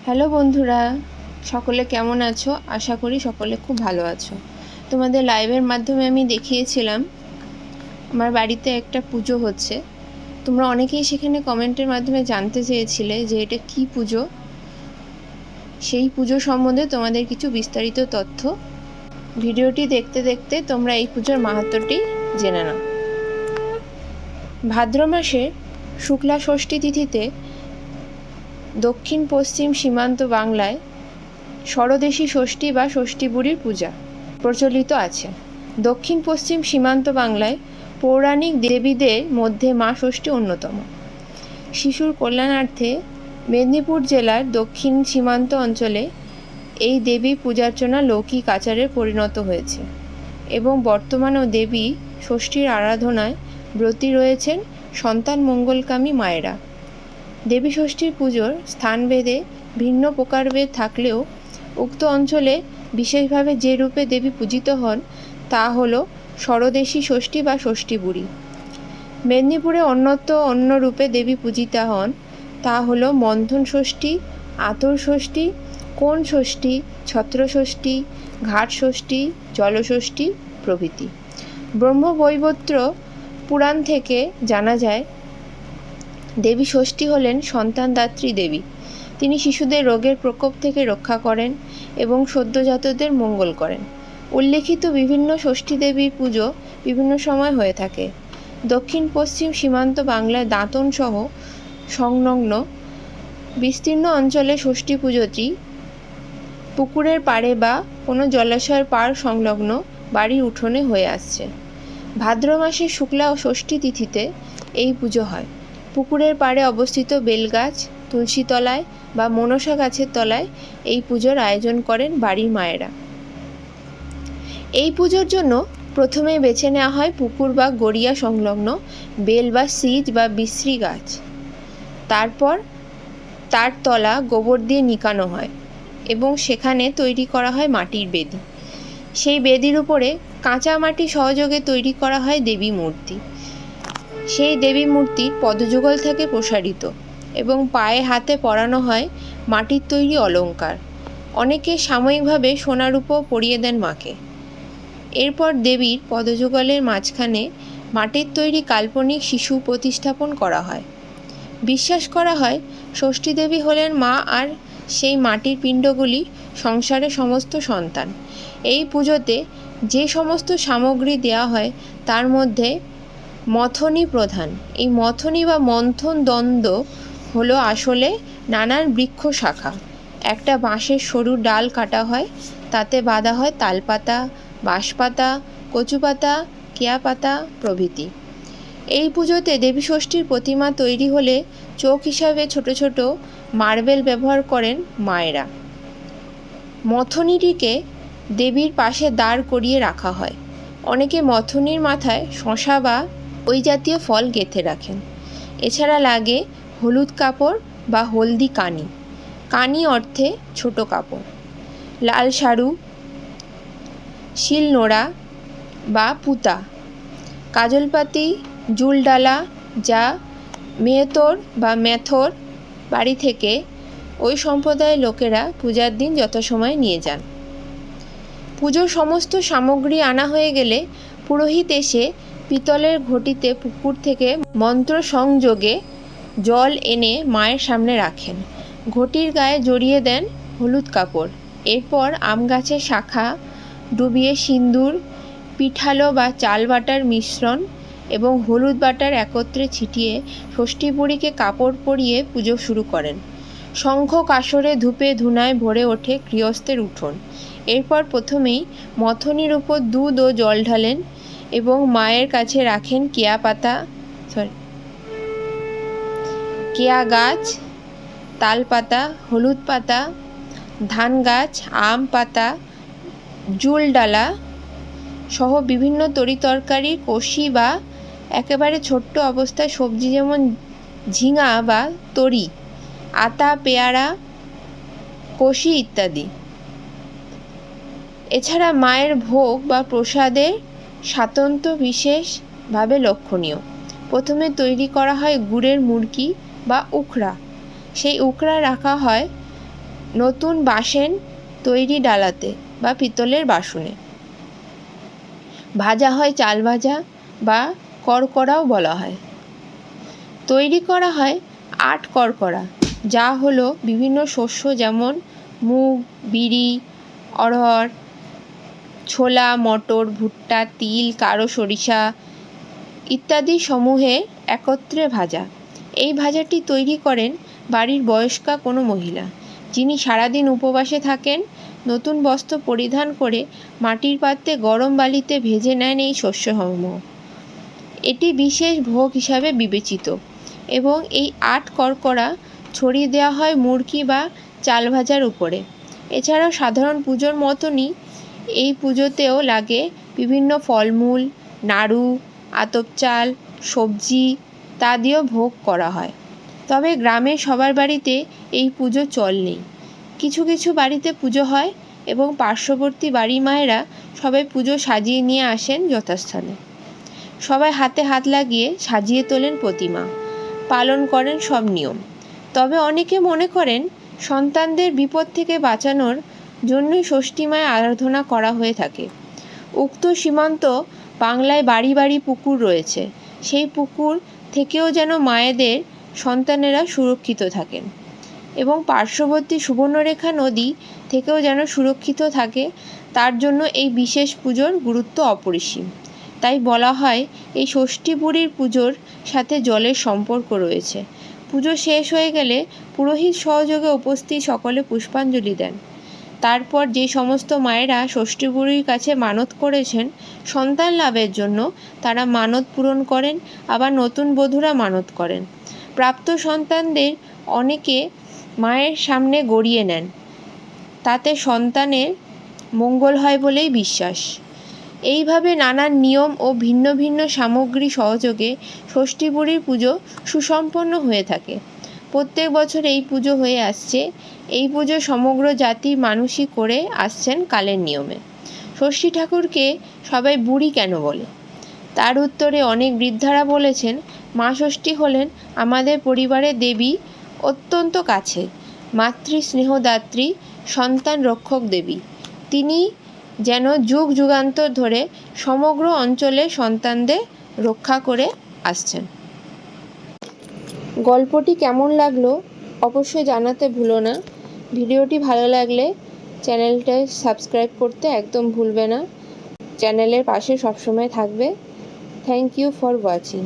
Hello বন্ধুরা, সকলে কেমন আছো? আশা করি সকলে খুব ভালো আছো। তোমাদের লাইভের মাধ্যমে আমি দেখিয়েছিলাম আমার বাড়িতে একটা পুজো হচ্ছে। তোমরা অনেকেই সেখানে কমেন্টের মাধ্যমে জানতে চেয়েছিলে যে এটা কি পুজো। সেই পুজো সম্বন্ধে তোমাদের কিছু বিস্তারিত তথ্য ভিডিওটি দেখতে দেখতে তোমরা এই পুজোর মাহাত্ম্যটি জেনে নাও। ভাদ্র মাসে শুক্লা ষষ্ঠী তিথিতে দক্ষিণ পশ্চিম সীমান্ত বাংলায় ষড়দেশী ষষ্ঠী বা ষষ্ঠী বুড়ির পূজা প্রচলিত আছে। দক্ষিণ পশ্চিম সীমান্ত বাংলায় পৌরাণিক দেবীদের মধ্যে মা ষষ্ঠী অন্যতম। শিশুর কল্যাণার্থে মেদিনীপুর জেলার দক্ষিণ সীমান্ত অঞ্চলে এই দেবী পূজার্চনা লৌকিক আচারে পরিণত হয়েছে এবং বর্তমানেও দেবী ষষ্ঠীর আরাধনায় ব্রতী রয়েছেন সন্তান মঙ্গলকামী মায়েরা। দেবী ষষ্ঠীর পুজোর স্থানভেদে ভিন্ন প্রকারভেদ থাকলেও উক্ত অঞ্চলে বিশেষভাবে যে রূপে দেবী পূজিত হন তা হল ষড়দেশী ষষ্ঠী বা ষষ্ঠী বুড়ি। মেদিনীপুরে অন্যত্র অন্য রূপে দেবী পূজিতা হন তা হল মন্থন ষষ্ঠী, আতর ষষ্ঠী, কোণ ষষ্ঠী, ছত্র ষষ্ঠী, ঘাট ষষ্ঠী, জলষষ্ঠী প্রভৃতি। ব্রহ্মবৈবর্ত পুরাণ থেকে জানা যায় দেবী ষষ্ঠী হলেন সন্তানদাত্রী দেবী। তিনি শিশুদের রোগের প্রকোপ থেকে রক্ষা করেন এবং সদ্যোজাতদের মঙ্গল করেন। উল্লেখিত বিভিন্ন ষষ্ঠী দেবীর পুজো বিভিন্ন সময় হয়ে থাকে। দক্ষিণ পশ্চিম সীমান্ত বাংলায় দাঁতন সহ সংলগ্ন বিস্তীর্ণ অঞ্চলে ষষ্ঠী পুজোটি পুকুরের পাড়ে বা কোনো জলাশয়ের পাড় সংলগ্ন বাড়ির উঠোনে হয়ে আসছে। ভাদ্র মাসের শুক্লা ও ষষ্ঠী তিথিতে এই পুজো হয়। পুকুরের পাড়ে অবস্থিত বেলগাছ, তুলসী তলায় বা মনসা গাছের তলায় এই পুজোর আয়োজন করেন বাড়ির মায়েরা। এই পুজোর জন্য প্রথমে বেছে নেওয়া হয় পুকুর বা গড়িয়া সংলগ্ন বেল বা সিজ বা বিশ্রী গাছ। তারপর তার তলা গোবর দিয়ে নিকানো হয় এবং সেখানে তৈরি করা হয় মাটির বেদি। সেই বেদির উপরে কাঁচা মাটি সহযোগে তৈরি করা হয় দেবী মূর্তি। সেই দেবী মূর্তির পদযুগল থেকে প্রসারিত এবং পায়ে হাতে পরানো হয় মাটির তৈরি অলঙ্কার। অনেকে সাময়িকভাবে সোনা রূপও পরিয়ে দেন মাকে। এরপর দেবীর পদযুগলের মাঝখানে মাটির তৈরি কাল্পনিক শিশু প্রতিস্থাপন করা হয়। বিশ্বাস করা হয় ষষ্ঠী দেবী হলেন মা আর সেই মাটির পিণ্ডগুলি সংসারের সমস্ত সন্তান। এই পুজোতে যে সমস্ত সামগ্রী দেওয়া হয় তার মধ্যে মথনী প্রধান। এই মথনী বা মন্থন দ্বন্দ্ব হলো আসলে নানান বৃক্ষ শাখা। একটা বাঁশের সরু ডাল কাটা হয়, তাতে বাঁধা হয় তালপাতা, বাঁশপাতা, কচুপাতা, কেয়া পাতা প্রভৃতি। এই পুজোতে দেবী ষষ্ঠীর প্রতিমা তৈরি হলে চোখ হিসাবে ছোট ছোট মার্বেল ব্যবহার করেন মায়েরা। মথনীটিকে দেবীর পাশে দাঁড় করিয়ে রাখা হয়। অনেকে মথনীর মাথায় শসা বা ওই জাতীয় ফল গেঁথে রাখেন। এছাড়া লাগে হলুদ কাপড় বা হলদি কানি। কানি অর্থে ছোট কাপড়, লাল শাড়ু, শিলনোড়া বা পুতা, কাজলপাতি, জুলডালা যা মেয়েতর বা মেথর বাড়ি থেকে ওই সম্প্রদায়ের লোকেরা পূজার দিন যথাসময়ে নিয়ে যান। পুজোর সমস্ত সামগ্রী আনা হয়ে গেলে পুরোহিত এসে পিতলের ঘটিতে পুকুর থেকে মন্ত্র সংযোগে জল এনে মায়ের সামনে রাখেন। ঘটির গায়ে জড়িয়ে দেন হলুদ কাপড়। এরপর আম গাছের শাখা ডুবিয়ে সিন্দুর, পিঠালো বা চাল বাটার মিশ্রণ এবং হলুদ বাটার একত্রে ছিটিয়ে ষষ্ঠী বুড়িকে কাপড় পরিয়ে পুজো শুরু করেন। শঙ্খ কাসরে ধূপে ধুনায় ভরে ওঠে গৃহস্থের উঠোন। এরপর প্রথমেই মথনীর উপর দুধ ও জল ঢালেন এবং মায়ের কাছে রাখেন কেয়া গাছ, তাল পাতা, হলুদ পাতা, ধান গাছ, আম পাতা, জুলডালা সহ বিভিন্ন তরিতরকারি, কষি বা একেবারে ছোট্ট অবস্থায় সবজি যেমন ঝিঙা বা তরি, আতা, পেয়ারা, কষি ইত্যাদি। এছাড়া মায়ের ভোগ বা প্রসাদের স্বাতন্ত্র্য বিশেষভাবে লক্ষণীয়। প্রথমে তৈরি করা হয় গুড়ের মুড়কি বা উখড়া। সেই উখড়া রাখা হয় নতুন বাসন তৈরি ডালাতে বা পিতলের বাসনে। ভাজা হয় চাল ভাজা বা করকরাও বলা হয়। তৈরি করা হয় আট করকরা, যা হলো বিভিন্ন শস্য যেমন মুগ, বিরি, অড়হর, ছোলা, মটর, ভুট্টা, তিল, কালো সরিষা ইত্যাদি সমূহে একত্রে ভাজা। এই ভাজাটি তৈরি করেন বাড়ির বয়স্কা কোনো মহিলা, যিনি সারাদিন উপবাসে থাকেন। নতুন বস্ত্র পরিধান করে মাটির পাত্রে গরম বালিতে ভেজে নেন এই শস্যসমূহ। এটি বিশেষ ভোগ হিসাবে বিবেচিত এবং এই আট করকরা ছড়িয়ে দেওয়া হয় মুরকি বা চাল ভাজার উপরে। এছাড়াও সাধারণ পুজোর মতনই এই পুজোতেও লাগে বিভিন্ন ফলমূল, নাড়ু, আতপ চাল, সবজি তা দিয়েও ভোগ করা হয়। তবে গ্রামের সবার বাড়িতে এই পুজো চল নেই। কিছু কিছু বাড়িতে পুজো হয় এবং পার্শ্ববর্তী বাড়ির মায়েরা সবাই পুজো সাজিয়ে নিয়ে আসেন যথাস্থানে। সবাই হাতে হাত লাগিয়ে সাজিয়ে তোলেন প্রতিমা, পালন করেন সব নিয়ম। তবে অনেকে মনে করেন সন্তানদের বিপদ থেকে বাঁচানোর জন্যই ষষ্ঠী মায়ের আরাধনা করা হয়ে থাকে। উক্ত সীমান্ত বাংলায় বাড়ি বাড়ি পুকুর রয়েছে, সেই পুকুর থেকেও যেন মায়েদের সন্তানেরা সুরক্ষিত থাকেন এবং পার্শ্ববর্তী সুবর্ণরেখা নদী থেকেও যেন সুরক্ষিত থাকে, তার জন্য এই বিশেষ পুজোর গুরুত্ব অপরিসীম। তাই বলা হয় এই ষষ্ঠী বুড়ির পুজোর সাথে জলের সম্পর্ক রয়েছে। পুজো শেষ হয়ে গেলে পুরোহিত সহযোগে উপস্থিত সকলে পুষ্পাঞ্জলি দেন। তারপর যে সমস্ত মায়েরা ষষ্ঠী বুড়ির কাছে মানত করেছেন সন্তান লাভের জন্য, তারা মানত পূরণ করেন। আবার নতুন বধূরা মানত করেন। প্রাপ্ত সন্তানদের অনেকে মায়ের সামনে গড়িয়ে নেন, তাতে সন্তানের মঙ্গল হয় বলেই বিশ্বাস। এইভাবে নানান নিয়ম ও ভিন্ন ভিন্ন সামগ্রী সহযোগে ষষ্ঠী বুড়ির পুজো সুসম্পন্ন হয়ে থাকে। প্রত্যেক বছর এই পুজো হয়ে আসছে। এই পুজো সমগ্র জাতির মানুষই করে আসছেন কালের নিয়মে। ষষ্ঠী ঠাকুরকে সবাই বুড়ি কেন বলে? তার উত্তরে অনেক বৃদ্ধারা বলেছেন, মা ষষ্ঠী হলেন আমাদের পরিবারের দেবী, অত্যন্ত কাছে, মাতৃ স্নেহদাত্রী, সন্তান রক্ষক দেবী। তিনি যেন যুগ যুগান্তর ধরে সমগ্র অঞ্চলে সন্তানদের রক্ষা করে আসছেন। গল্পটি কেমন লাগলো অবশ্যই জানাতে ভুলো না। ভিডিওটি ভালো লাগলে চ্যানেলটা সাবস্ক্রাইব করতে একদম ভুলবে না। চ্যানেলের পাশে সবসময় থাকবে। Thank you for watching.